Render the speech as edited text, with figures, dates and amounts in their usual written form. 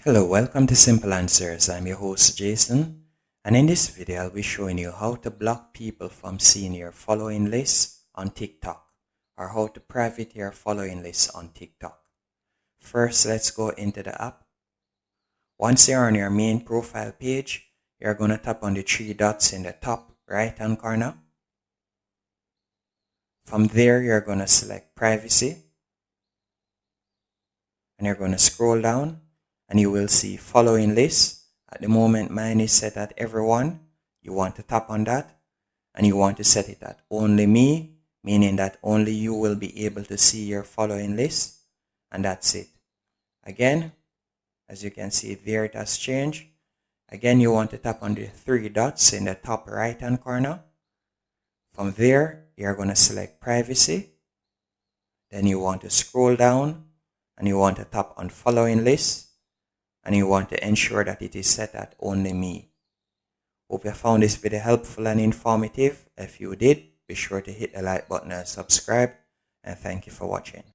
Hello, welcome to Simple Answers. I'm your host Jason, and in this video I'll be showing you how to block people from seeing your following list on TikTok, or how to private your following list on TikTok. First, let's go into the app. Once you're on your main profile page, you're going to tap on the three dots in the top right hand corner. From there, you're going to select privacy, and you're going to scroll down and you will see following list. At the moment mine is set at everyone. You want to tap on that and you want to set it at only me, meaning that only you will be able to see your following list, and that's it. Again, as you can see there, it has changed. Again, you want to tap on the three dots in the top right hand corner. From there, you're going to select privacy. Then you want to scroll down and you want to tap on following list, and you want to ensure that it is set at only me. Hope you found this video helpful and informative. If you did, be sure to hit the like button and subscribe, and thank you for watching.